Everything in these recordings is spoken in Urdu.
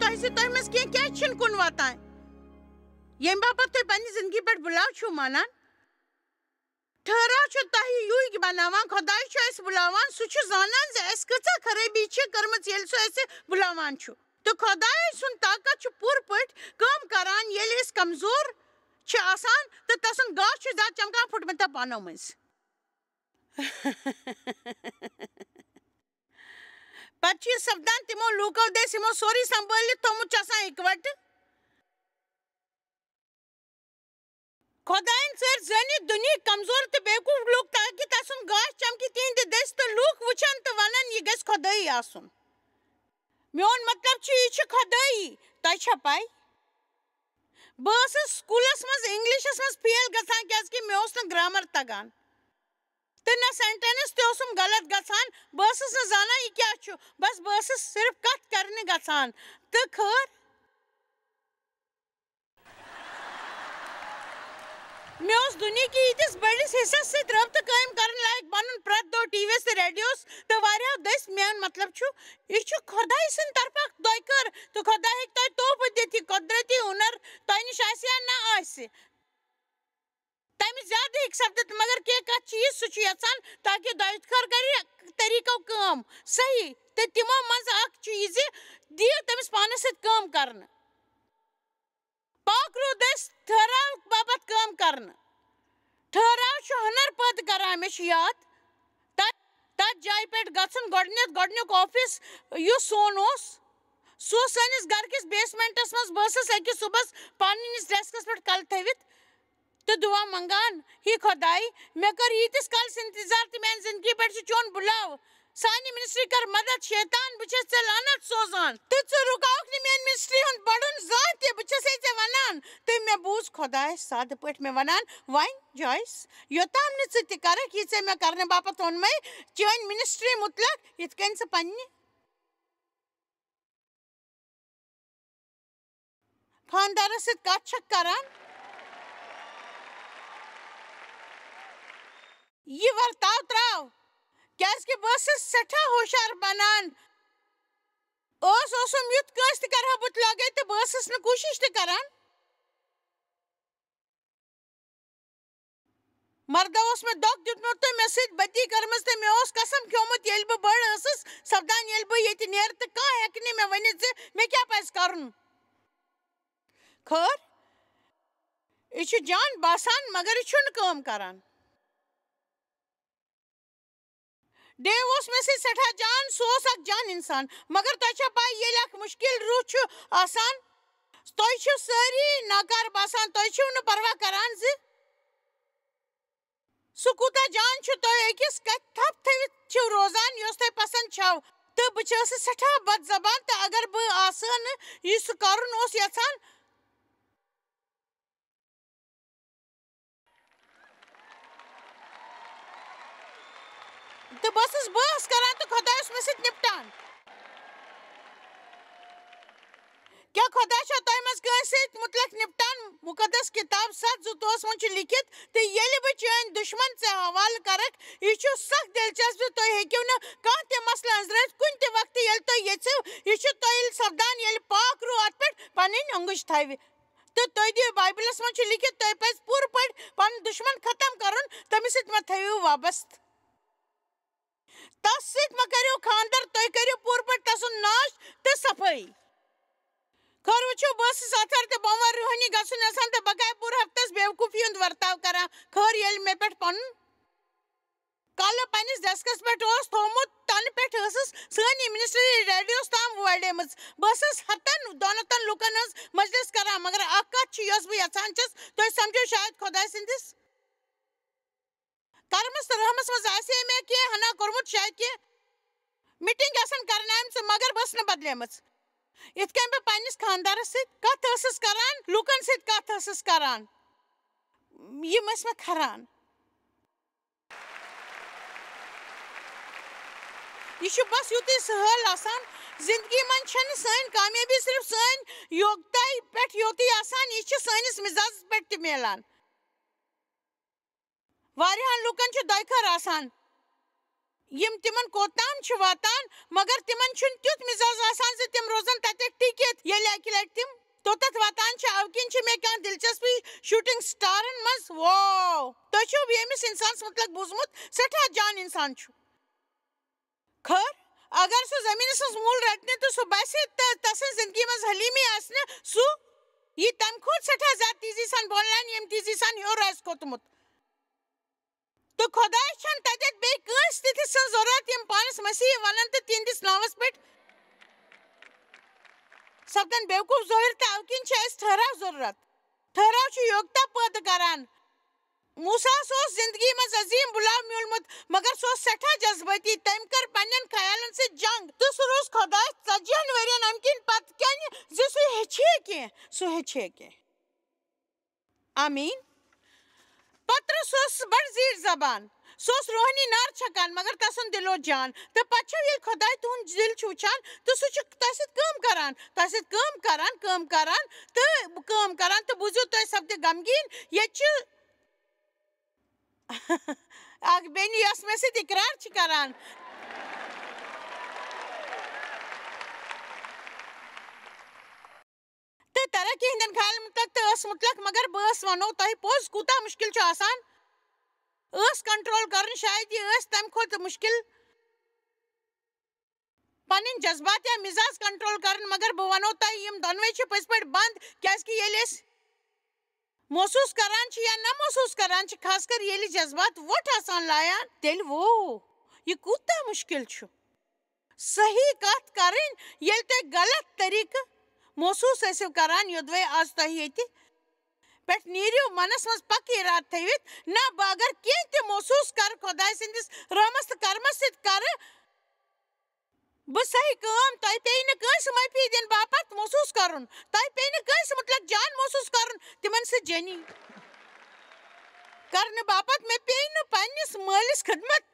تۄہہِ زِ تۄہہِ منٛز کینٛہہ کیٛازِ چھِنہٕ کُن واتان ییٚمہِ باپتھ تُہۍ پننہِ زندگی پٮ۪ٹھ بُلاو چھِو مانان ٹھہراو چھُ تۄہہِ یوٗے بناوان خۄداے چھُ اَسہِ بُلاوان سُہ چھُ زانان زِ اَسہِ کۭژاہ خرٲبی چھِ کٔرمٕژ ییٚلہِ سُہ اَسہِ بُلاوان چھُ تہٕ خۄداے سُنٛد طاقت چھُ پوٗرٕ پٲٹھۍ کٲم کران ییٚلہِ أسۍ کمزور چھِ آسان تہٕ تسُنٛد گاش چھُ زیادٕ چمکان پھُٹمٕتیو پانو مٔنٛزۍ پتہٕ چھُ یہِ سپدان تِمو لوٗکو دٔسۍ یِمو سورُے سنٛبھٲلِتھ تھوٚمُت چھُ آسان اِکوٹہٕ خۄدایَن ژٲرۍ زٲنِتھ دُنہِکۍ کمزور تہٕ بیوقوٗف لوٗکھ تاکہِ تسُنٛد گاش چمکہِ تِہنٛدِ دٔسۍ تہٕ لوٗکھ وٕچھن تہٕ ونن یہِ گژھِ خۄدٲیی آسُن میون مطلب چھُ یہِ چھُ خۄدٲیی تۄہہِ چھا پاے بہٕ ٲسٕس سکوٗلس منٛز انگلشس منٛز فیل گژھان کیازِ کہِ مےٚ اوس نہٕ گرامر تگان تہٕ نہ سینٹینس تہِ اوسُم غلط گژھان بہٕ ٲسٕس نہٕ زانان یہِ کیٛاہ چھُ بس بہٕ ٲسٕس صرف کتھ کرنہِ گژھان تہٕ خٲر مےٚ اوس دُنہِکہِ ییٖتِس بٔڑِس حِصس سۭتۍ رٲبطہٕ قٲیِم کرن لایق بنُن پرٛٮ۪تھ دۄہ ٹی وی یس تہٕ ریڈیوس تہٕ واریاہو دٔسۍ میون مطلب چھُ یہِ چھُ خۄداے سٕنٛدِ طرفہٕ اکھ دۄیہِ تہٕ خۄداے ہیٚکہِ تۄہہِ تحفہٕ دِتھ یہِ قۄدرٔتی ہُنر تۄہہِ نِش آسہِ یا نہ آسہِ تمہِ زیادٕ ہیٚکہِ سپدِتھ مگر کینٛہہ کتھ چھِ یہِ سُہ چھُ یژھان تاکہِ دۄیہِ خٲر کرِ طٔریٖقو کٲم صحیح تہٕ تِمو منٛزٕ اکھ چھُ یہِ زِ دِیِو تٔمِس پانس سۭتۍ کٲم کرنہٕ پاک روح دٔسۍ ٹھہراو باپتھ کٲم کرنہٕ ٹھہراو چھُ ہُنر پٲدٕ کران مےٚ چھُ یاد تتھ جایہِ پٮ۪ٹھ گژھُن گۄڈنیُک آفِس یُس سون اوس سُہ اوس سٲنِس گرٕکِس بیسمینٹس منٛز بہٕ ٲسٕس أکِس صُبحس پننِس ڈیسکس پٮ۪ٹھ کلہٕ تھٲوِتھ تہٕ دُعا منگان ہے خۄداے مےٚ کٔر ییٖتِس کالس انتظار تہٕ میانہِ زندگی پٮ۪ٹھ چھُ چون بُلاو سانہِ منسٹری کر مدد شیطان بہٕ چھَس ژےٚ لعنت سوزان تہٕ ژٕ رُکاوکھ نہٕ میٲنۍ منسٹری ہُنٛد بڑُن زانٛہہ تہِ بہٕ چھَسے ژےٚ ونان تہٕ مےٚ بوٗز خۄداے سادٕ پٲٹھۍ مےٚ ونان وۄنۍ جویس یوٚتام نہٕ ژٕ تہِ کرکھ یہِ ژےٚ مےٚ کرنہٕ باپتھ ووٚنمَے چٲنۍ منسٹری مُتلق یِتھ کٔنۍ ژٕ پننہِ خانٛدارس سۭتۍ کتھ چھکھ کران یہِ ورتاو تراو کیازِ کہِ بہٕ ٲسٕس سٮ۪ٹھاہ ہوشیار بنان اوسُم یُتھ کٲنٛسہِ تہِ کرہا بُتھ لٲگِتھ تہٕ بہٕ ٲسٕس نہٕ کوٗشش تہِ کران مردو اوس مےٚ دھوکہٕ دیُتمُت تہٕ مےٚ سۭتۍ بدی کٔرمٕژ تہٕ مےٚ اوس قسم کھیوٚمُت ییٚلہِ بہٕ بٔڑ ٲسٕس سپدان ییٚلہِ بہٕ ییٚتہِ نیرٕ تہٕ کانٛہہ ہیٚکہِ نہٕ مےٚ ؤنِتھ زِ مےٚ کیٛاہ پزِ کرُن خٲر یہِ چھُ جان باسان مگر یہِ چھُنہٕ کٲم کران ڈیو اوس مےٚ سۭتۍ سٮ۪ٹھاہ جان سُہ اوس اکھ جان انسان مگر تۄہہِ چھا پاے ییٚلہِ اکھ مُشکِل روح چھُ آسان تۄہہِ چھِو سٲری ناکار باسان تۄہہِ چھِو نہٕ پرواہ کران زِ سُہ کوٗتاہ جان چھُ تۄہہِ أکِس کتھِ تھپھ تھٲوِتھ چھِو روزان یۄس تۄہہِ پسنٛد چھو تہٕ بہٕ چھَس سٮ۪ٹھاہ بد زبان تہٕ اگر بہٕ آسہٕ نہٕ یہِ سُہ کرُن اوس یژھان تہٕ بہٕ ٲسٕس بحث کران تہٕ خۄداے اوس مےٚ سۭتۍ نپٹان کیٛاہ خۄدا چھا تۄہہِ منٛز کٲنٛسہِ سۭتۍ مُتلق نپٹان مُقدس کِتاب 7:2 منٛز چھُ لیٖکھِتھ تہٕ ییٚلہِ بہٕ چٲنۍ دُشمن ژےٚ حوالہٕ کرکھ یہِ چھُ سخ دلچسپ زِ تُہۍ ہیٚکِو نہٕ کانٛہہ تہِ مسلہٕ أنٛزرٲوِتھ کُنہِ تہِ وقتہٕ ییٚلہِ تُہۍ یژھِو یہِ چھُ تۄہہِ سپدان ییٚلہِ پاک روح اتھ پٮ۪ٹھ پنٕنۍ اوٚنٛگٕج تھاوِ تہٕ تُہۍ دِیِو بایبلس منٛز چھُ لیٖکھِتھ تۄہہِ پزِ پوٗرٕ پٲٹھۍ پنُن دُشمن ختم کرُن تٔمِس سۭتۍ مہ تھٲیِو وابسطہٕ تس سۭتۍ مہ کٔرِو خانٛدر تُہۍ کٔرِو پوٗرٕ پٲٹھۍ تسُنٛد ناش تہٕ صفٲیی خٲر وٕچھِو بہٕ ٲسٕس آتھوار تہٕ بوموار روحٲنی گژھُن یژھان تہٕ بقایا پوٗرٕ ہفتس بیوقوٗفی ہُنٛد ورتاو کران خٲر ییٚلہِ مےٚ پٮ۪ٹھ پنُن کلہٕ پننِس ڈیسکس پٮ۪ٹھ اوس تھوٚومُت تنہٕ پٮ۪ٹھ ٲسٕس سٲنۍ منسٹری ریڈیوس تام وٲڑیمٕژ بہٕ ٲسٕس ہتن دۄنتن لُکن ہٕنٛز مجلس کران مگر اکھ کتھ چھِ یۄس بہٕ یژھان چھس تُہۍ سمجھو شاید خۄداے سٕنٛدِس کرمس تہٕ رحمس منٛز آسہِ ہے مےٚ کینٛہہ ہنا کوٚرمُت شاید کینٛہہ میٖٹنگ آسن کرنایمژٕ مگر بہٕ ٲسٕس نہٕ بدلیمٕژ یِتھ کٔنۍ بہٕ پننِس خانٛدارس سۭتۍ کتھ ٲسٕس کران لُکن سۭتۍ کتھ ٲسٕس کران یِم ٲسۍ مےٚ کھران یہِ چھُ بس یُتُے سہل آسان زندگی منٛز چھنہٕ سٲنۍ کامیٲبی صرف سٲنۍ یوگتاے پٮ۪ٹھ یوتُے آسان یہِ چھِ سٲنِس مزاجس پٮ۪ٹھ تہِ میلان واریاہن لُکن چھُ دۄیہِ خٲر آسان یم تمن کوتام چھ واتان مگر تمن چھن تیت مزاج آسان سے تم روزن تتہ ٹکت یل اکہ لٹ تم توتت واتان چھ اوکن چھ مے کان دلچسپی شوٹنگ سٹارن مز واو تہ چھو یمس انسان متعلق بوزمت سٹھا جان انسان چھ خیر اگر سو زمین سز مول رٹنے تو سو باسے تسن زندگی مز حلیمی آسنے سو یہ تم کھوت سٹھا زیادہ تیزی سان بولان یم تیزی سان ہیور آس کھوتمت تو خدا چھن تتت بے کس تتھ سن ضرورت یم پانس مسیح ونن تو تہندس ناوس پہ سپدن بیوقوف ظاہر تو اوکن اس ٹھہراؤ ضرورت ٹھہراؤ چھ یوگتا پید کران موسیٰ سوس زندگی مز عظیم بلاو میولمت مگر سوس سٹھا جذباتی تم کر پنن خیالن سے جنگ تو سہ روز خدا 40 ورین امکن پت کن زِ سہ ہچھے کی آمین پترس سوس بڑ زیر زبان سوس روحانی نار چھکان مگر تسن دلو جان تو پچھو یل خدا تہن دل چھ وچھان تو سہ تہ کام کران تو بوزو تہ سپدِ غمگین یہ اک بینی یس مے سۭتۍ اقرار چھ کران تو ترقی ہندن خیال متعلق تو اس متعلق مگر بس ونو تہ پوز کوتا مشکل چھ آسان اس کنٹرول کرن شاید یہ اس تم کھوت مشکل پنن جذبات یا مزاج کنٹرول کرن مگر بہ ونو تہ یم دونوے چھ پز پٹ بند کیاز کہ یل اس محسوس کران چھ یا نہ محسوس کران چھ خاص کر یل جذبات وٹ آسان لایان تیل وہ یہ کوتا مشکل چھ صحیح کت کرن یل تہ غلط طریقہ محسوس ٲسِو کران یودوے آز تہ ییٚتہِ پٮ۪ٹھ نیٖرِو منس منٛز پکہٕ ارادٕ تھٲوِتھ نہ بہٕ اگر کینٛہہ تہِ محسوٗس کرٕ خۄداے سٕنٛدِس رحمس تہٕ کرمس سۭتۍ کرٕ بہٕ صحیح کٲم تۄہہِ پیٚیہِ نہٕ کٲنٛسہِ معٲفی دِنہٕ باپتھ محسوٗس کرُن تۄہہِ پیٚیہِ نہٕ کٲنٛسہِ مُتعلق جان محسوٗس کرُن تِمن سۭتۍ جٔنی کرنہٕ باپتھ مےٚ پیٚیہِ نہٕ پننِس مٲلِس خدمت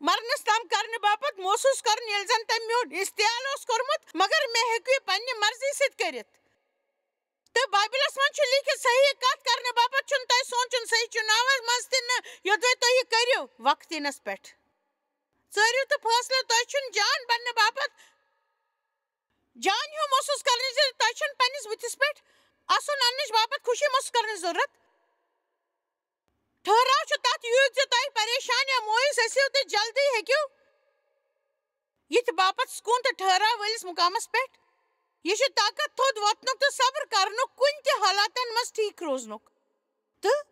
مرنس تام کرنہٕ باپتھ محسوٗس کرُن ییٚلہِ زن تٔمۍ میون استعال اوس کوٚرمُت مگر مےٚ ہیٚکہِ یہِ پننہِ مرضی سۭتۍ کٔرِتھ تہٕ بایبلس منٛز چھُ لیٖکھِتھ صحیح کتھ کرنہٕ باپتھ چھُنہٕ تۄہہِ سونٛچُن صحیح چُناوس منٛز تہِ نہٕ یوٚدوے تُہۍ یہِ کٔرِو وقت یِنس پٮ۪ٹھ ژٲرِو تہٕ فٲصلہٕ تۄہہِ چھُنہٕ جان بننہٕ باپتھ جان ہیوٗ محسوٗس کرنٕچ ضروٗرت تۄہہِ چھُنہٕ پننِس بٕتھِس پٮ۪ٹھ اَسُن اننٕچ باپتھ خوشی محسوٗس کرنٕچ ضروٗرت ٹھہراو چھُ تتھ یُتھ زِ تۄہہِ پریشان یا مویوٗس ٲسِو تہٕ جلدی ہیٚکِو یِتھ باپتھ سکوٗن تہٕ ٹھہراو وٲلِس مُقامس پٮ۪ٹھ یہ چھُ طاقت تھوٚد وۄتھنُک تہٕ صبر کرنُک کُنہِ تہِ حالاتن منٛز ٹھیٖک روزنُک تہٕ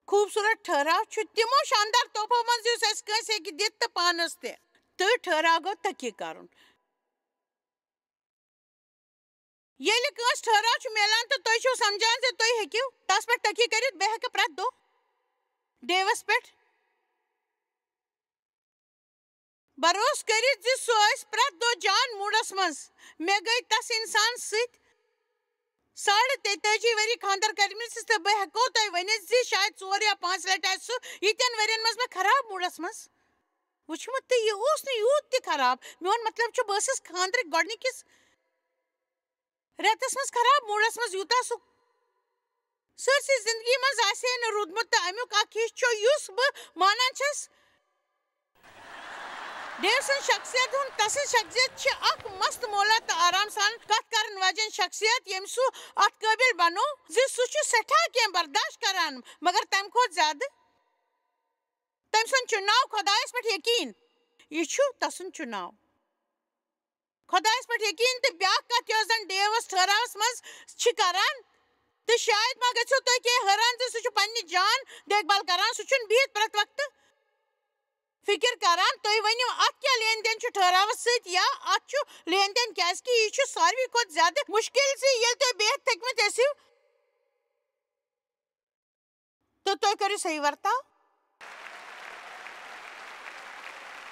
خوٗبصوٗرت ٹھہراو چھُ تِمو شاندار تحفو منٛز یُس اَسہِ کٲنٛسہِ ہیٚکہِ دِتھ تہٕ پانس تہِ تہٕ ٹھہراو گوٚو تقیہِ کرُن ییٚلہِ کٲنٛسہِ ٹھہراو چھُ میلان تہٕ تُہۍ چھِو سمجھان زِ تُہۍ ہیٚکِو تس پٮ۪ٹھ تقیہِ کٔرِتھ بہٕ ہیٚکہٕ پرٛٮ۪تھ دۄہ ڈیوس پٮ۪ٹھ بروس کٔرِتھ زِ سُہ ٲسۍ پرٛٮ۪تھ دۄہ جان موٗڈس منٛز مےٚ گٔے تس انسان سۭتۍ 43 ؤری خانٛدر کٔرمٕژ تہٕ بہٕ ہٮ۪کو تۄہہِ ؤنِتھ زِ شاید 4 یا 5 لٹہِ آسہِ سُہ ییٖتٮ۪ن ؤرین منٛز مےٚ خراب موٗڈس منٛز وٕچھمُت تہٕ یہِ اوس نہٕ یوٗت تہِ خراب میون مطلب چھُ بہٕ ٲسٕس خانٛدرٕکۍ گۄڈنِکِس رٮ۪تس منٛز خراب موٗڈس منٛز یوٗتاہ سُہ سٲرسٕے زندگی منٛز آسہِ ہے نہٕ روٗدمُت تہٕ امیُک اکھ حصہٕ چھُ یُس بہٕ مانان چھس ڈیو سٕنٛز شخصیت ہُنٛد تسٕنٛز شخصیت چھِ اکھ مست مولا تہٕ آرام سان کتھ کرن واجیٚنۍ شخصیت ییٚمۍ سُہ اتھ قٲبِل بنوو زِ سُہ چھُ سٮ۪ٹھاہ کینٛہہ برداشت کران مگر تمہِ کھۄتہٕ زیادٕ تٔمۍ سُنٛد چُناو خۄدایس پٮ۪ٹھ یقیٖن یہِ چھُ تسُنٛد چُناو خۄدایس پٮ۪ٹھ یقیٖن تہٕ بیٛاکھ کتھ یۄس زن ڈیوس ٹھہراوس منٛز چھِ کران تہٕ شاید ما گٔژھِو تُہۍ کینٛہہ حٲران زِ سُہ چھُ پننہِ جان دیکھ بال کران سُہ چھُنہٕ بِہِتھ پرٛٮ۪تھ وقتہٕ فِکر کران تُہۍ ؤنِو اتھ کیٛاہ لین دین چھُ ٹھہراوس سۭتۍ یا اتھ چھُ لین دین کیٛازِ کہِ یہِ چھُ ساروی کھۄتہٕ زیادٕ مُشکِل زِ ییٚلہِ تُہۍ بِہِتھ تھٔکمٕتۍ ٲسِو تہٕ تُہۍ کٔرِو صحیح ورتاو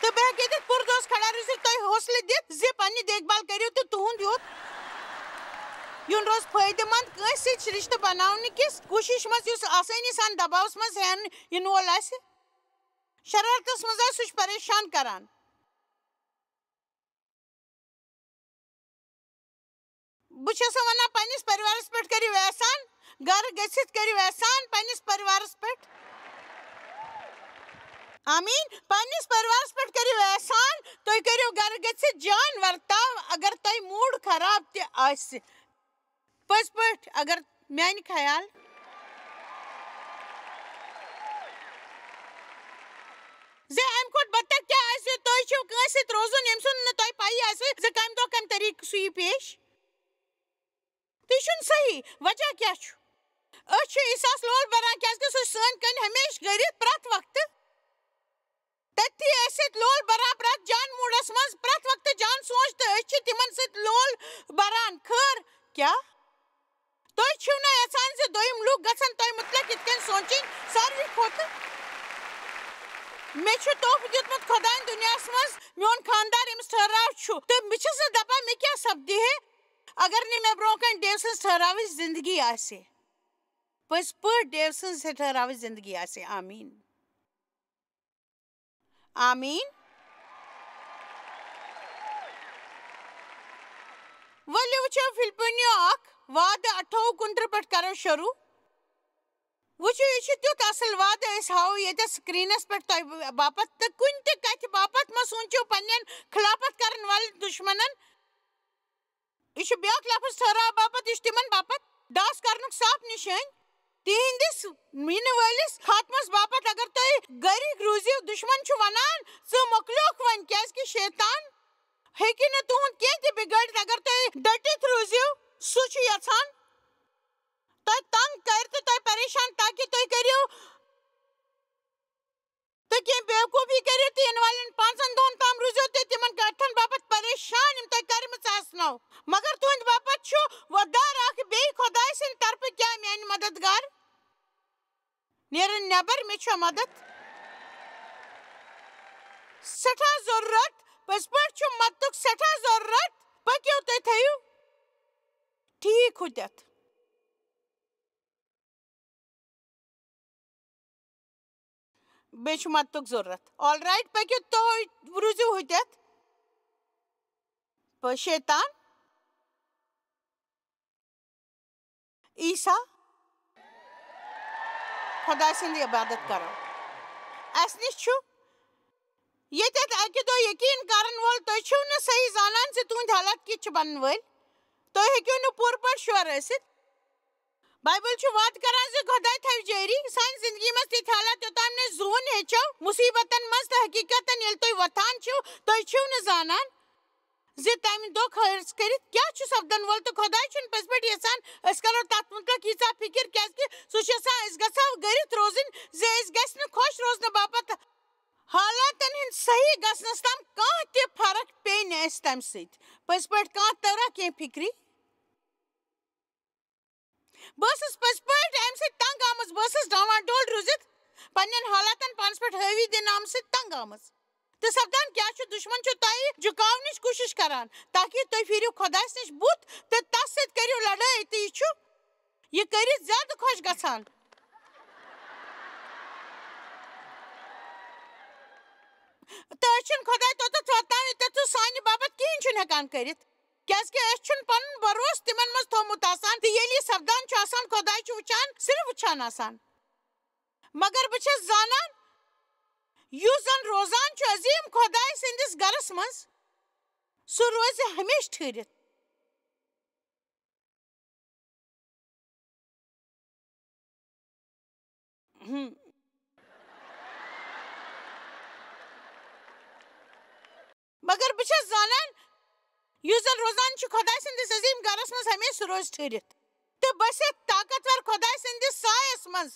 تہٕ بہٕ ہٮ۪کہٕ ییٚتٮ۪تھ پُردوس کھڑا روٗزِتھ تۄہہِ حوصلہٕ دِتھ زِ پننہِ دیکھ بال کٔرِو تہٕ تُہُنٛد یُن روز فٲیدٕ منٛد کٲنٛسہِ سۭتۍ رِشتہٕ بناونہٕ کِس کوٗشِش منٛز یُس آسٲنی سان دباوس منٛز ہٮ۪نہٕ یِنہٕ وول آسہِ شرارتس منٛز آسہِ سُہ چھُ پریشان کران بہٕ چھَسو ونان پننِس پریوارس پٮ۪ٹھ کٔرِو احسان گرٕ گٔژھِتھ کٔرِو احسان پننِس پریوارس پٮ۪ٹھ آمیٖن پننِس پریوارس پٮ۪ٹھ کٔرِو احسان تُہۍ کٔرِو گرٕ گٔژھِتھ جان ورتاو اگر تۄہہِ موٗڈ خراب تہِ آسہِ پٔزۍ پٲٹھۍ اگر میانہِ خیال زِ امہِ کھۄتہٕ بدتر کیٛاہ آسہِ تُہۍ چھِو کٲنٛسہِ سۭتۍ روزُن ییٚمہِ سُنٛد نہٕ تۄہہِ پیی آسہِ زِ کمہِ دۄہ کمہِ طریٖقہٕ سُہ یی پیش تہٕ یہِ چھُنہٕ صحیح وجہ کیٛاہ چھُ أسۍ چھِ عیٖساہس لول بران کیٛازِکہِ سُہ چھُ سٲنۍ کَنہِ ہمیشہٕ گٔرِتھ پرٛٮ۪تھ وقتہٕ تٔتھی أسۍ سۭتۍ لول بران پرٛٮ۪تھ جان موٗڈس منٛز پرٛٮ۪تھ وقتہٕ جان سونٛچ تہٕ أسۍ چھِ تِمن سۭتۍ لول بران خٲر کیٛاہ تُہۍ چھِو نہٕ یژھان زِ دوٚیِم لُکھ گژھن تۄہہِ مُتعلق یِتھ کٔنۍ سونٛچِنۍ ساروی کھۄتہٕ مےٚ چھُ تحفہٕ دیُتمُت خۄدایَن دُنیاہس منٛز میون خانٛدار ییٚمِس ٹھٔہراو چھُ تہٕ بہٕ چھَس نہٕ دپان مےٚ کیٛاہ سپدِ ہے اگر نہٕ مےٚ برٛونٛہہ کَنہِ ڈیو سٕنٛز ٹھٔہراوٕچ زندگی آسہِ پٔزۍ پٲٹھۍ ڈیو سٕنٛز ٹھٔہراوٕچ زندگی آسہِ آمیٖن آمیٖن ؤلِو وٕچھو فِلپِنیو 1 وادٕ 28-29 پٮ۪ٹھ کرو شروٗع وٕچھِو یہِ چھُ تیُتھ اصل وادٕ أسۍ ہاوو ییٚتٮ۪تھ سکریٖنس پٮ۪ٹھ تۄہہِ باپتھ تہٕ کُنہِ تہِ کتھِ باپتھ مہ سوٗنٛچِو پننٮ۪ن خلافت کرن والٮ۪ن دُشمنن یہِ چھُ بیٛاکھ لفظ ٹھٔہراو باپتھ یہِ چھُ تِمن باپتھ ڈاس کرنُک صاف نِشٲنۍ تِہنٛدِس یِنہٕ وٲلِس خاتمس باپتھ اگر تُہۍ گرِکۍ روٗزِو دُشمن چھُ ونان ژٕ مۄکلیوکھ وۄنۍ کیٛازِکہِ شیطان ہیٚکہِ نہٕ تُہُنٛد کینٛہہ تہِ بِگٲڑِتھ اگر تُہۍ ڈٔٹِتھ روٗزِو سُہ چھُ یژھان تۄہہِ تنٛگ کرِ تہٕ تۄہہِ پریشان تاکہِ تُہۍ کٔرِو تہٕ کینٛہہ بیوقوٗفی کٔرِو تہٕ یِنہٕ والٮ۪ن 5 دۄہن تام روٗزِو تُہۍ تِمن کتھن باپتھ پریشان یِم تۄہہِ کرِمٕژ آسنو مگر تُہنٛدِ باپتھ چھُ وۄدار اکھ بیٚیہِ خۄداے سٕنٛدِ طرفہٕ کیٛاہ میانہِ مددگار نیرُن نٮ۪بر مےٚ چھا مدد سٮ۪ٹھاہ ضروٗرت پٔزۍ پٲٹھۍ چھُ مدتُک سٮ۪ٹھاہ ضروٗرت پٔکِو تُہۍ تھٲیِو ٹھیٖک ہُتٮ۪تھ بیٚیہِ چھُ مدتُک ضروٗرت آل رایٹ پٔکِو تُہۍ روٗزِو ہُتٮ۪تھ شیطان عیٖسا خۄداے سٕنٛز عبادت کرو اسہِ نِش چھُ ییٚتٮ۪تھ اکہِ دۄہ یقیٖن کرن وول تُہۍ چھِو نہٕ صحیح زانان زِ تُہنٛدۍ حالات کِتھ چھِ بنن وٲلۍ تُہۍ ہیٚکِو نہٕ پوٗرٕ پٲٹھۍ شور ٲسِتھ بایبل چھُ وعدٕ کران زِ خۄداے تھاوِ جٲری سانہِ زندگی منٛز تِتھۍ حالات یوٚتام نہٕ أسۍ زوٗن ہیٚچھو مُصیٖبتن منٛز تہٕ حقیٖقتن ییٚلہِ تُہۍ وۄتھان چھِو تُہۍ چھِو نہٕ زانان زِ تمہِ دۄہ خرٕچ کٔرِتھ کیٛاہ چھُ سپدن وول تہٕ خۄداے چھُنہٕ پٔزۍ پٲٹھۍ یژھان أسۍ کرو تتھ مُتعلق ییٖژاہ فِکِر کیٛازِکہِ سُہ چھُ یژھان أسۍ گژھو گٔرِتھ روزٕنۍ زِ أسۍ گژھِ نہٕ خۄش روزنہٕ باپتھ حالاتن ہٕنٛدۍ صحیح گژھنس تام کانٛہہ تہِ فرق پیٚیہِ نہٕ اسہِ تمہِ سۭتۍ پٔزۍ پٲٹھۍ کانٛہہ تٲرا کینٛہہ فِکری بہٕ ٲسٕس پٔزۍ پٲٹھۍ امہِ سۭتۍ تنٛگ آمٕژ بہٕ ٲسٕس ڈاوان ڈول روٗزِتھ پننٮ۪ن حالاتن پانس پٮ۪ٹھ حٲوی دِنہٕ آمہٕ سۭتۍ تنٛگ آمٕژ تہٕ سپدان کیٛاہ چھُ دُشمن چھُ تۄہہِ جُکاونٕچ کوٗشش کران تاکہِ تُہۍ پھیٖرِو خۄدایس نِش بُتھ تہٕ تس سۭتۍ کٔرِو لڑٲے تہٕ یہِ چھُ یہِ کٔرِتھ زیادٕ خۄش گژھان تہٕ أسۍ چھِنہٕ خۄداے توٚتتھ واتناوان ییٚتٮ۪تھ سُہ سانہِ باپتھ کِہیٖنۍ چھُنہٕ ہٮ۪کان کٔرِتھ کیٛازِکہِ أسۍ چھُنہٕ پنُن بروسہٕ تِمن منٛز تھوٚومُت آسان تہٕ ییٚلہِ یہِ سپدان چھُ آسان خۄداے چھُ وٕچھان صرف وٕچھان آسان مگر بہٕ چھس زانان یُس زن روزان چھُ عظیٖم خۄداے سٕنٛدِس گرس منٛز سُہ روزِ ہمیشہٕ ٹھٕہرِتھ مگر بہٕ چھس زانان یُس زن روزان چھُ خۄداے سٕنٛدِس عظیٖم گرس منٛز ہمیشہٕ سُہ روزِ ٹھٕہرِتھ تہٕ بس یتھ طاقتور خۄداے سٕنٛدِس سایس منٛز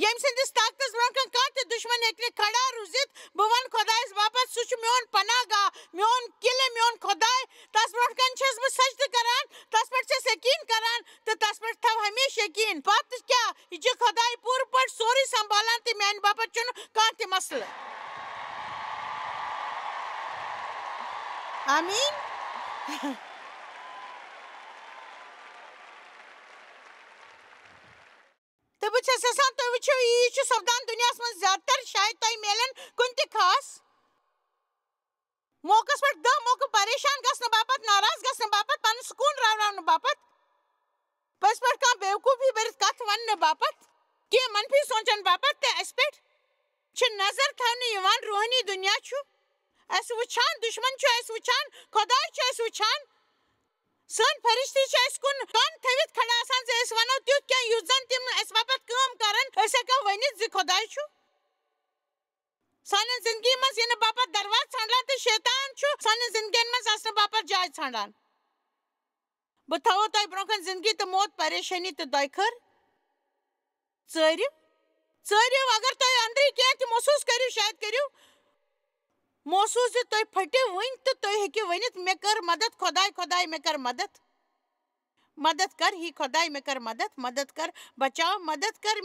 ییٚمہِ سٕنٛدِس طاقتس برٛونٛہہ کَنہِ کانٛہہ تہِ دُشمن ہیٚکہِ نہٕ کھڑا روٗزِتھ بہٕ ونہٕ خۄدایس باپتھ سُہ چھُ میون پناہ گاہ میون قِلعہٕ میون خۄداے تس برٛونٛٹھ کَنہِ چھس بہٕ سجدٕ کران تس پٮ۪ٹھ چھس یقیٖن کران تہٕ تس پٮ۪ٹھ تھاو ہمیشہٕ یقیٖن پتہٕ کیٛاہ یہِ چھُ خۄداے پوٗرٕ پٲٹھۍ سورُے سمبالان تہٕ میانہِ باپتھ چھُنہٕ کانٛہہ تہِ مسلہٕ آمیٖن تہٕ بہٕ چھس یژھان تُہۍ وٕچھِو یی چھُ سپدان دُنیاہس منٛز زیادٕ تر شاید تۄہہِ میلن کُنہِ تہِ خاص موقعس پٮ۪ٹھ دہ موقعہٕ پریشان گژھنہٕ باپتھ ناراض گژھنہٕ باپتھ پنُن سکوٗن راوراونہٕ باپتھ پٔزۍ پٲٹھۍ کانٛہہ بیوقوٗفی بٔرِتھ کتھ وننہٕ باپتھ کینٛہہ منفی سونٛچن باپتھ تہٕ اسہِ پٮ۪ٹھ نظر تھاونہٕ یِوان روحٲنی دُنیا چھُ اَسہِ وٕچھان دُشمن چھُ اَسہِ وٕچھان خۄداے چھُ اَسہِ وٕچھان سٲنۍ فرشتی چھِ اَسہِ کُن کَن تھٲوِتھ کھڑا آسان زِ أسۍ وَنو تیُتھ کینٛہہ یُتھ زن تِم اَسہِ باپتھ کٲم کَرن أسۍ ہٮ۪کو ؤنِتھ زِ خۄداے چھُ سانٮ۪ن زندگی منٛز یِنہٕ باپتھ درواز ژھانڈان تہٕ شیطان چھُ سانٮ۪ن زندگین منٛز اَژنہٕ باپتھ جاے ژھانڈان بہٕ تھاوو تۄہہِ برونٛہہ کَنہِ زندگی تہٕ موت پریشٲنی تہٕ دۄیہِ خٲر ژٲرِو اگر تۄہہِ أنٛدری کینٛہہ تہِ محسوٗس کٔرِو شاید کٔرِو محسوٗس زِ تُہۍ پھٔٹِو وٕنۍ تہٕ تُہۍ ہیٚکِو ؤنِتھ مےٚ کٔر مدد خۄداے مےٚ کر مدد کر ہی خۄداے مےٚ کر مدد کر بچاو مدد کر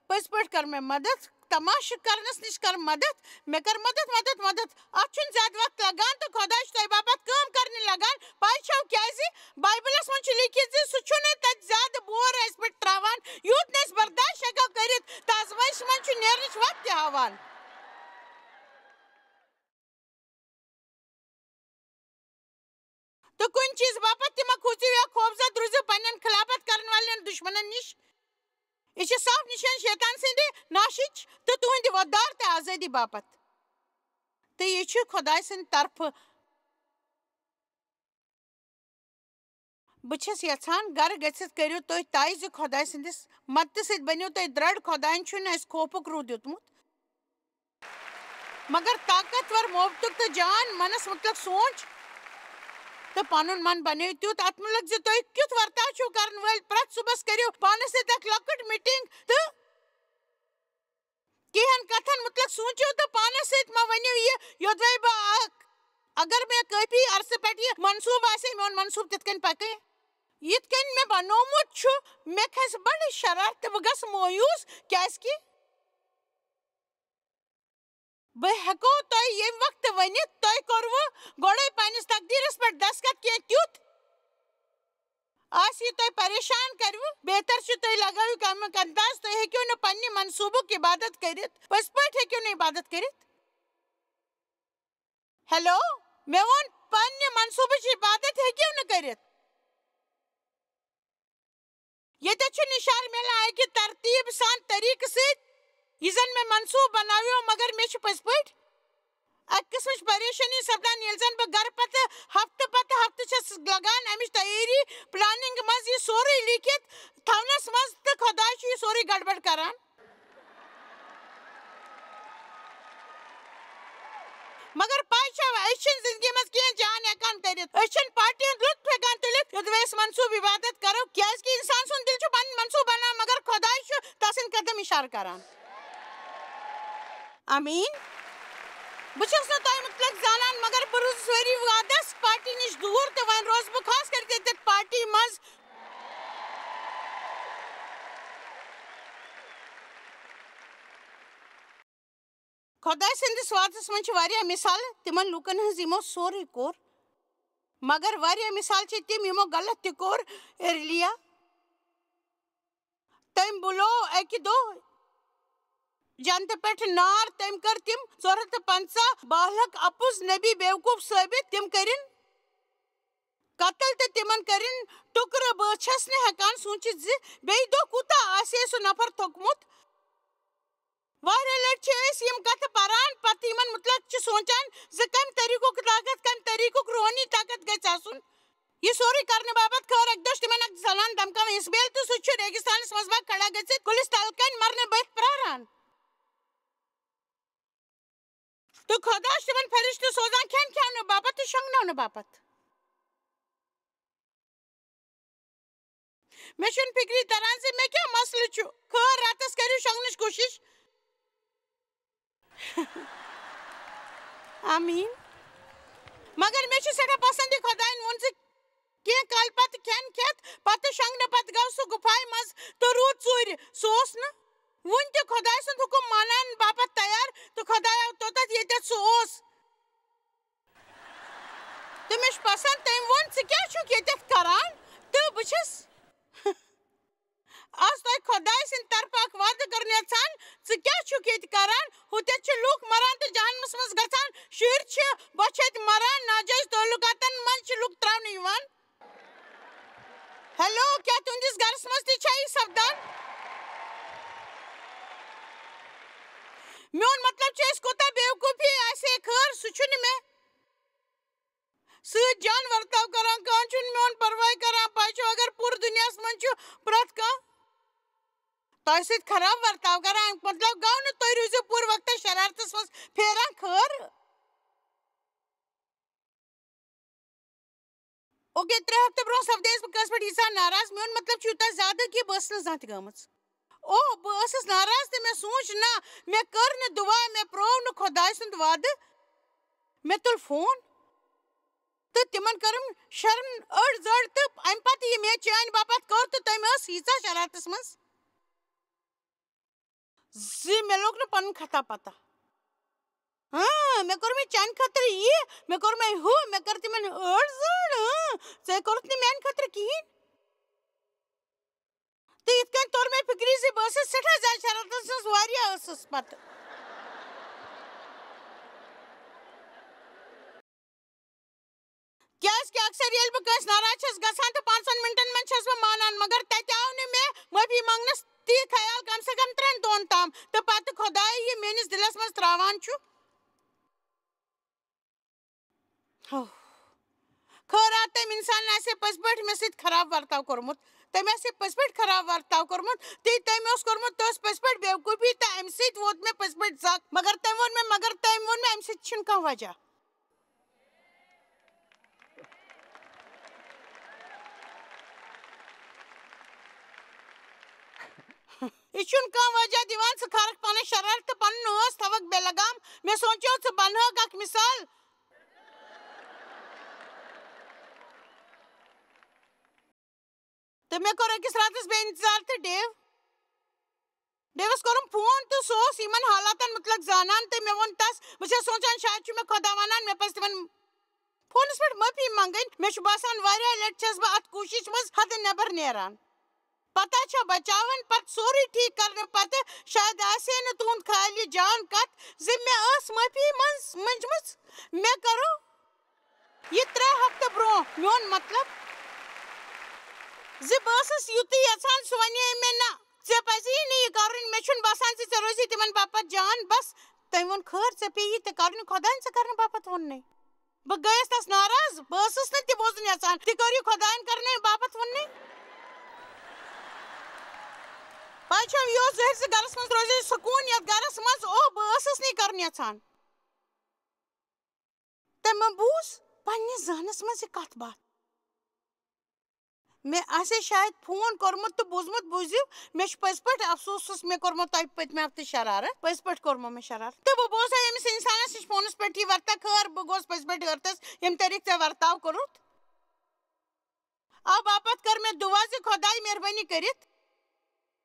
پٔزۍ پٲٹھۍ کر مےٚ مدد تماشہٕ کرنس نِش کر مدد مےٚ کر مدد اتھ چھُنہٕ زیادٕ وقت لگان تہٕ خۄداے چھُ تۄہہِ باپتھ کٲم کرنہِ لگان پاے چھو کیازِ بایبلس منٛز چھُ لیٖکھِتھ زِ سُہ چھُنہٕ تتہِ زیادٕ بور اَسہِ پٮ۪ٹھ تراوان یوٗت نہٕ أسۍ برداش ہٮ۪کو کٔرِتھ تہٕ آزمٲیشہِ منٛز چھُ نیرنٕچ وَتھ تہِ ہاوان تہٕ کُنہِ چیٖز باپتھ تہِ مہ کھوٗژِو یا خوفزد روٗزِو پننٮ۪ن خلافت کرن والٮ۪ن دُشمنن نِش یہِ چھِ صاف نِشٲنۍ شیطان سٕنٛدِ ناشِچ تہٕ تُہنٛدِ وۄدار تہٕ آزٲدی باپتھ تہٕ یہِ چھُ خۄداے سٕنٛدِ طرفہٕ بہٕ چھَس یژھان گرٕ گٔژھِتھ کٔرِو تُہۍ طے زِ خۄداے سٕنٛدِس مدتہٕ سۭتۍ بٔنِو تُہۍ درٛڑ خۄداین چھُنہٕ اَسہِ خوفُک روٗح دیُتمُت مگر طاقتور محبتُک تہٕ جان منس مُتعلق سونٛچ تہٕ پنُن من بنٲیِو تیُتھ اتھ مُتعلق زِ تُہۍ کیُتھ ورتاو چھِو کرن وٲلۍ پرٛٮ۪تھ صُبحس کٔرِو پانس سۭتۍ اکھ لۄکٕٹ میٖٹنگ تہٕ کینٛہن کتھن مُتعلق سوٗنچِو تہٕ پانس سۭتۍ مہ ؤنِو یہِ یوٚدوے بہٕ اگر مےٚ کٲفی عرصہٕ پٮ۪ٹھ یہِ منصوٗبہٕ آسہِ ہے میون منصوٗبہٕ تِتھ کٔنۍ پکہِ یِتھ کٔنۍ مےٚ بنومُت چھُ مےٚ کھسہِ بڑٕ شرارت تہٕ بہٕ گژھٕ مویوٗس کیازِ کہِ بہٕ ہٮ۪کو تۄہہِ ییٚمہِ وقتہٕ ؤنِتھ تۄہہِ کوٚروٕ گۄڈے پننِس تقدیٖرس پٮ۪ٹھ دستخط کینٛہہ تیُتھ آسہِ یہِ تۄہہِ پریشان کروٕ بہتر چھُ تُہۍ لگٲیِو کمیُک انداز تُہۍ ہیٚکِو نہٕ پننہِ منصوٗبُک عبادت کٔرِتھ پٔزۍ پٲٹھۍ ہیٚکِو نہٕ عبادت کٔرِتھ ہیلو مےٚ ووٚن پننہِ منصوٗبٕچ عبادت ہیٚکِو نہٕ کٔرِتھ ییٚتٮ۪تھ چھُ نِشان مِلان اکہِ ترتیٖب سان طریٖقہٕ سۭتۍ یہِ زن مےٚ منصوٗبہٕ بناویو مگر مےٚ چھُ پٔزۍ پٲٹھۍ اکہِ قٕسمٕچ پریشٲنی سپدان ییٚلہِ زن بہٕ گرٕ پتہٕ ہفتہٕ چھَس لگان امِچ تیٲری پلاننگ منٛز یہِ سورُے لیٖکھِتھ تھاونس منٛز تہٕ خۄداے چھُ یہِ سورُے گڑبڑ کران مگر پاے چھا أسۍ چھِنہٕ زندگی منٛز کینٛہہ جان ہٮ۪کان کٔرِتھ أسۍ چھِنہٕ پارٹی ہُنٛد لُطف ہٮ۪کان تُلِتھ یوٚدوے أسۍ منصوٗبہٕ عبادت کرو کیازِ کہِ انسان سُنٛد دِل چھُ پنٕنۍ منصوٗبہٕ بناوان مگر خۄداے چھُ تس سٕنٛدۍ قدم اِشارٕ کران آمیٖن بہٕ چھَس نہٕ تۄہہِ مُتعلق زانان مگر بہٕ روٗزٕس ؤری وادس پارٹی نِش دوٗر تہٕ وۄنۍ روزٕ بہٕ خاص کر ییٚتٮ۪تھ پارٹی منٛز خۄداے سٕنٛدِس وادس منٛز چھِ واریاہ مِثالہٕ تِمن لُکن ہٕنٛز یِمو سورُے کوٚر مگر واریاہ مِثال چھِ تِم یِمو غلط تہِ کوٚر ایرلِیا تٔمۍ بُلوو اکہِ دۄہ جنتہٕ پٮ۪ٹھٕ نار تٔمۍ کٔر تِم 450 بالغ اپُز نبی بیوقوٗف ثٲبِت تِم کٔرِن قتل تہٕ تِمن کٔرِن ٹُکرٕ بہٕ چھَس نہٕ ہٮ۪کان سوٗنچِتھ زِ بیٚیہِ دۄہ کوٗتاہ آسہِ ہے سُہ نفر تھوٚکمُت واریاہ لٹہِ چھِ أسۍ یِم کتھٕ پران پتہٕ یِمن مُتعلق چھِ سونچان زِ کمہِ طریٖقُک طاقت کمہِ طریٖقُک روحٲنی طاقت گژھِ آسُن یہِ سورُے کرنہٕ باپتھ خٲر اکہِ دۄہ چھُ تِمن اکھ زنان دمکاوان اِسبیل تہٕ سُہ چھُ ریگِستانس منٛز کھڑا گٔژھِتھ کُلِس تل کنہِ مرنہٕ بٔتھۍ پراران تہٕ خۄدا چھُ تِمن فرشتہٕ سوزان کھٮ۪ن کھیاونہٕ باپتھ تہٕ شۄنگناونہٕ باپتھ مےٚ چھُنہٕ فِکری تران زِ مےٚ کیٛاہ مسلہٕ چھُ خٲر راتس کٔرِو شۄنگنٕچ کوٗشِش آمیٖن مگر مےٚ چھُ سٮ۪ٹھاہ پسنٛد یہِ خۄداین ووٚن زِ کینٛہہ کالہِ پتہٕ کھٮ۪ن کھٮ۪تھ پتہٕ شۄنگنہٕ پتہٕ گوٚو سُہ گُپھایہِ منٛز تہٕ روٗد ژوٗرِ سُہ اوس نہٕ وُنہِ تہِ خۄداے سُنٛد حُکُم مانان باپتھ تیار تہٕ خۄداے آو توٚتتھ ییٚتٮ۪تھ سُہ اوس تہٕ مےٚ چھُ پسنٛد تٔمۍ ووٚن ژٕ کیٛاہ چھُکھ ییٚتٮ۪تھ کران تہٕ بہٕ چھَس آز تۄہہِ خۄداے سٕنٛدِ طرفہٕ اکھ وعدٕ کرُن یژھان ژٕ کیٛاہ چھُکھ ییٚتہِ کران ہُتٮ۪تھ چھِ لُکھ مران تہٕ جہنمس منٛز گژھان شُرۍ چھِ بۄچھِ ہَتہِ مران ناجٲیز تعلُقاتن منٛز چھِ لُکھ تراونہٕ یِوان ہیلو کیٛاہ تُہنٛدِس گرس منٛز تہِ چھا یہِ سپدان میون مطلب چھ کوتا بیوقوفی آسے خیر سہ چھ نہ مے سۭتۍ جان ورتاو کران کانٛہہ چھُنہٕ میون پرواے کران پاے چھُ اگر پوٗرٕ دُنیاہس منٛز چھُ پرٛٮ۪تھ کانٛہہ تۄہہِ سۭتۍ خراب ورتاو کران مطلب گوٚو نہٕ تُہۍ روٗزِو پوٗرٕ وقتس شرارتس منٛز پھیران خٲر اوکے 3 ہفتہٕ برونٛہہ سپدییس بہٕ کٲنٛسہِ پٮ۪ٹھ ییٖژاہ ناراض میون مطلب چھُ یوٗتاہ زیادٕ کہِ بہٕ ٲسٕس نہٕ زانٛہہ تہِ گٔمٕژ بہٕ ٲسٕس ناراض تہٕ مےٚ سوٗنٛچ نہ مےٚ کٔر نہٕ دُعا مےٚ پرٛوو نہٕ خۄداے سُنٛد وعدٕ مےٚ تُل فون تہٕ تِمن کٔرٕم شرم أڑ زٔڑ تہٕ امہِ پتہٕ یہِ مےٚ چانہِ باپتھ کوٚر تہٕ تٔمۍ ٲس ییٖژاہ شرارتس منٛز زِ مےٚ لوٚگ نہٕ پنُن خطا پتہ مےٚ کوٚر مےٚ چانہِ خٲطرٕ یہِ مےٚ کوٚر مےٚ ہُہ مےٚ کٔر تِمن أڑ زٔڑ ژےٚ کوٚرُتھ نہٕ میانہِ خٲطرٕ کِہیٖنۍ تہٕ یِتھ کٔنۍ توٚر مےٚ فِکرِ زِ بہٕ ٲسٕس سٮ۪ٹھاہ زیادٕ شرارتس منٛز واریاہ ٲسٕس پتہٕ کیازِ کہِ اکثر ییٚلہِ بہٕ کٲنٛسہِ ناراض چھَس گژھان تہٕ 5 مِنٹن منٛز چھَس بہٕ مانان مگر تتہِ آو نہٕ مےٚ معٲفی منٛگنس تی خیال کم سے کم 3 دۄہن تام تہٕ پتہٕ خۄداے یہِ میٲنِس دِلس منٛز تراوان چھُ خٲرا تٔمۍ اِنسانن آسہِ ہے پٔزۍ پٲٹھۍ مےٚ سۭتۍ خراب ورتاو کوٚرمُت تٔمۍ آسہِ ہے پٔزۍ پٲٹھۍ خراب ورتاو کوٚرمُت تہٕ تٔمۍ اوس کوٚرمُت تہِ ٲس پٔزۍ پٲٹھۍ بیوقوٗفی تہٕ امہِ سۭتۍ ووت مےٚ پٔزۍ پٲٹھۍ زکھ مگر تٔمۍ ووٚن مےٚ امہِ سۭتۍ چھُنہٕ کانٛہہ وجہ یہِ چھُنہٕ کانٛہہ وجہ دِوان ژٕ کھارکھ پنٕنۍ شرارت تہٕ پنُن ٲس تھاوکھ بے لگام مےٚ سوٗنٛچیو ژٕ بنہٲکھ اکھ مِثال تہٕ مےٚ کوٚر أکِس راتس بے اِنتظار تہٕ ڈیوس کوٚرُم فون تہٕ سُہ اوس یِمن حالاتن مُتعلق زانان تہٕ مےٚ ووٚن تس بہٕ چھَس سونٛچان شاید چھُ مےٚ خۄدا ونان مےٚ پزِ تِمن فونس پٮ۪ٹھ معٲفی منٛگٕنۍ مےٚ چھُ باسان واریاہ لٹہِ چھَس بہٕ اتھ کوٗشِش منٛز حدٕ نٮ۪بر نیران پتہ چھا بچاوان پتہٕ سورُے ٹھیٖک کرنہٕ پتہٕ شاید آسہِ ہے نہٕ تُہُنٛد خیال یہِ جان کتھ زِ مےٚ ٲس معٲفی منٛجمٕژ مےٚ کٔرٕو یہِ 3 ہفتہٕ برونٛہہ میون مطلب زِ بہٕ ٲسٕس یُتُے یژھان سُہ ونے مےٚ نہ ژےٚ پزی نہٕ یہِ کرُن مےٚ چھُنہٕ باسان زِ ژےٚ روزی تِمن باپتھ جان بس تٔمۍ ووٚن خٲر ژےٚ پیٚیی تہِ کرُن خۄداین ژےٚ کرنہٕ باپتھ ووٚننَے بہٕ گٔیس تس ناراض بہٕ ٲسٕس نہٕ تہِ بوزُن یژھان تہِ کٔرِو خۄداین کرنہٕ باپتھ ووٚننَے پاے چھو یہِ اوس ظٲہِر زِ گرس منٛز روزِ سکوٗن یتھ گرس منٛز بہٕ ٲسٕس نہٕ یہِ کرُن یژھان تٔمۍ بوٗز پننِس ذہنس منٛز یہِ کتھ باتھ مےٚ آسہِ شاید فون کوٚرمُت تہٕ بوٗزمُت بوٗزِو مےٚ چھُ پٔزۍ پٲٹھۍ افسوٗس مےٚ کوٚرمو تۄہہِ پٔتمہِ ہفتہٕ شرارت پٔزۍ پٲٹھۍ کوٚرمو مےٚ شرارت تہٕ بہٕ بوزہا أمِس انسانس نِش فونس پٮ۪ٹھ یہِ ورتا خٲر بہٕ گوٚوس پٔزۍ پٲٹھۍ حٲرتس ییٚمہِ طریٖقہٕ ژےٚ ورتاو کوٚرُتھ باپتھ کٔر مےٚ دُعا زِ خۄداے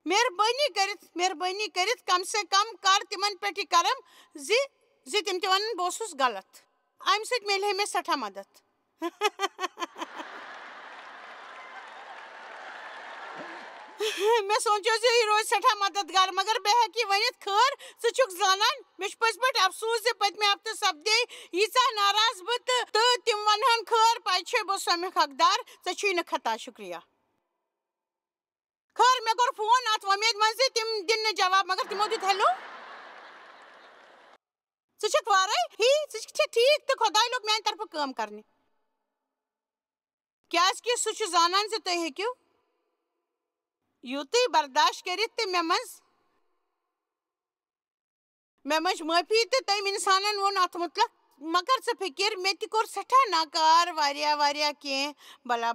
مہربٲنی کٔرِتھ کم سے کم کر تِمن پٮ۪ٹھ یہِ کرم زِ تِم تہِ ونن بہٕ اوسُس غلط امہِ سۭتۍ مِلہِ ہے مےٚ سٮ۪ٹھاہ مدد مےٚ سوٗنٛچو زِ یہِ روزِ سٮ۪ٹھاہ مددگار مگر بہٕ ہٮ۪کہٕ یہِ ؤنِتھ خٲر ژٕ چھُکھ زانان مےٚ چھُ پٔزۍ پٲٹھۍ افسوٗس زِ پٔتمہِ ہفتہٕ سپدے ییٖژاہ ناراض بہٕ تہٕ تِم ونہن خٲر پاے چھے بہٕ اوسُس امیُک حقدار ژےٚ چھُے نہٕ خطا شُکریہ خٲر مےٚ کوٚر فون اتھ وۄمید منٛز زِ تِم دِنۍ نہٕ جواب مگر تِمو دیُت ہیلو ژٕ چھکھ وارے ژٕ چھکھ ٹھیٖک تہٕ خۄداے لوٚگ میانہِ طرفہٕ کٲم کرنہِ کیازِ کہِ سُہ چھُ زانان زِ تُہۍ ہیٚکِو یوٗتٕے برداشت کٔرِتھ تہٕ مےٚ منٛج معٲفی تہٕ تٔمۍ اِنسانن ووٚن اتھ مُتعلق مہ کر ژٕ فِکر مےٚ تہِ کوٚر سٮ۪ٹھاہ ناکار واریاہ کینٛہہ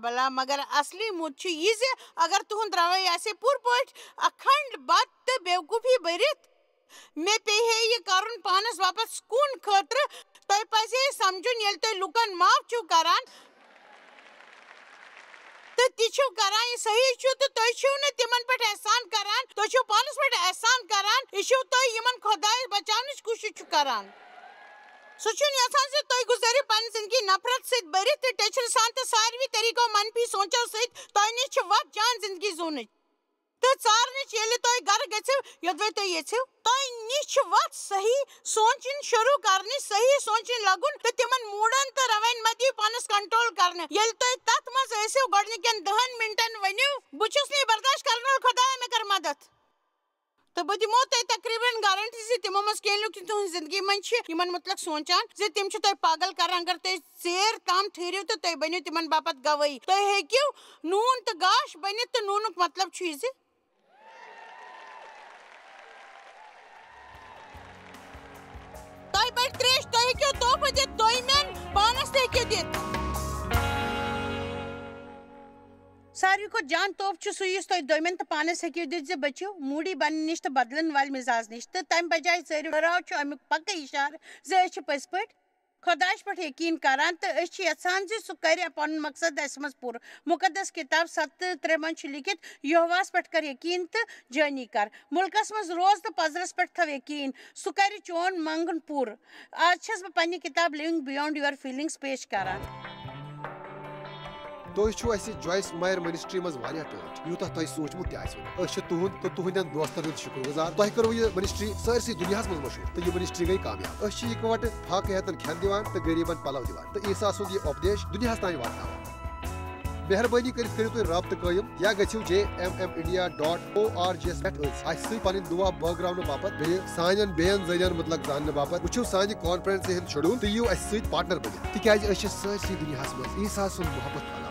بلا مگر اصلی مُد چھُ یہِ زِ اگر تُہُنٛد رویہِ آسہِ ہے پوٗرٕ پٲٹھۍ اکھنٛڈ بد تہٕ بیوقوٗفی بٔرِتھ مےٚ پیٚیہِ ہے یہِ کرُن پانس باپتھ سکوٗن خٲطرٕ تۄہہِ پزِ ہے سمجُن ییٚلہِ تُہۍ لُکن معاف چھِو کران تہٕ تہِ چھِو کران یہِ صحیح چھُ تہٕ تُہۍ چھِو نہٕ تِمن پٮ۪ٹھ احسان کران تُہۍ چھِو پانس پٮ۪ٹھ احسان کران یہِ چھِو تُہۍ یِمن خۄدایس بچاونٕچ کوٗشش چھِو کران سُہ چھُنہٕ یژھان زِ تُہۍ گُزٲرِو پنٕنۍ زندگی نفرت سۭتۍ بٔرِتھ تہٕ ٹیچرٕ سان تہٕ ساروٕے طٔریٖقو منفی سونٛچو سۭتۍ تۄہہِ نِش چھِ وتھ جان زندگی زونٕچ تہٕ ژارنٕچ ییٚلہِ تُہۍ گرٕ گٔژھِو یوٚدوَے تُہۍ یژھِو تۄہہِ نِش چھِ وتھ صحیح سونٛچِنۍ شروٗع کرنٕچ صحیح سونٛچِنۍ لگُن تہٕ تِمن موٗڈن تہٕ روین منٛز دِیِو پانس کنٹرول کرنہٕ ییٚلہِ تُہۍ تتھ منٛز ٲسِو گۄڈٕنِکٮ۪ن 10 مِنٹن ؤنِو بہٕ چھُس نہٕ یہِ برداشت کرن وول خۄدایا مےٚ کر مدد تو بہ دمو تۄہہِ تقریباً گارنٹی زِ تِمو منٛز کینٛہہ لُکھ تُہنٛزِ زندگی منٛز چھِ یِمن مُتعلق سونٛچان زِ تِم چھِ تۄہہِ پاگل کران اگر تُہۍ ژیر تام ٹھٔہرِو تہٕ تُہۍ بٔنِو تِمن باپتھ گوٲہی تُہۍ ہیٚکِو نوٗن تہٕ گاش بٔنِتھ تہٕ نوٗنُک مطلب چھُ یہِ زِ تۄہہِ بَڑِ ترٛیش تُہۍ ہیٚکِو تحفہٕ دِتھ دوٚیمٮ۪ن پانس تہِ ہیٚکِو دِتھ ساروی کھۄتہٕ جان تحفہٕ چھُ سُہ یُس تُہۍ دوٚیمٮ۪ن تہٕ پانس ہیٚکِو دِتھ زِ بٔچِو موٗڈی بننہٕ نِش تہٕ بدلن والہِ مِزاز نِش تہٕ تمہِ بجاے ژٲرِو ٹھٔہراو چھُ امیُک پکہٕ اِشارٕ زِ أسۍ چھِ پٔزۍ پٲٹھۍ خۄدایَس پٮ۪ٹھ یقیٖن کران تہٕ أسۍ چھِ یژھان زِ سُہ کرِ پنُن مقصد اسہِ منٛز پوٗرٕ مُقدس کِتاب 7:3 منٛز چھُ لیٖکھِتھ یہوہس پٮ۪ٹھ کر یقیٖن تہٕ جٲنی کر مُلکس منٛز روز تہٕ پزرس پٮ۪ٹھ تھاو یقیٖن سُہ کرِ چون منگُن پوٗرٕ آز چھس بہٕ پننہِ کِتاب لِونگ بِیانڈ یور فیلنگز پیش کران تُہۍ چھِو اَسہِ جویس مایر منسٹری منٛز واریاہ ٹٲٹھۍ یوٗتاہ تۄہہِ سوٗنٛچمُت تہِ آسِوٕ أسۍ چھِ تُہُنٛد تہٕ تُہنٛدٮ۪ن دوستن ہُنٛد شُکر گُزار تۄہہِ کٔرٕو یہِ منسٹری سٲرسٕے دُنیاہس منٛز مشہوٗر تہٕ یہِ منسٹری گٔے کامیاب أسۍ چھِ اِکوٹہٕ فاقہٕ ہٮ۪تن کھٮ۪ن دِوان تہٕ غریٖبن پلو دِوان تہٕ عیٖسا سُنٛد یہِ اُپدیش دُنیاہس تانۍ واتناوان مہربٲنی کٔرِتھ کٔرِو تُہۍ رٲبطہٕ قٲیِم یا گٔژھِو jmmindia.org یس پٮ۪ٹھ اَسہِ سۭتۍ پنٕنۍ دُعا بٲگراونہٕ باپتھ بیٚیہِ سانٮ۪ن بیٚین ذٔریعن مُتعلق زاننہٕ باپتھ وٕچھِو سانہِ کانفرنسہِ ہُنٛد شڈوٗل تہٕ یِیِو اَسہِ سۭتۍ پارٹنر بٔنِتھ تِکیازِ أسۍ چھِ سٲرسٕے دُنیاہس منٛز عیٖسا سُنٛد محبت پھٔہلاوان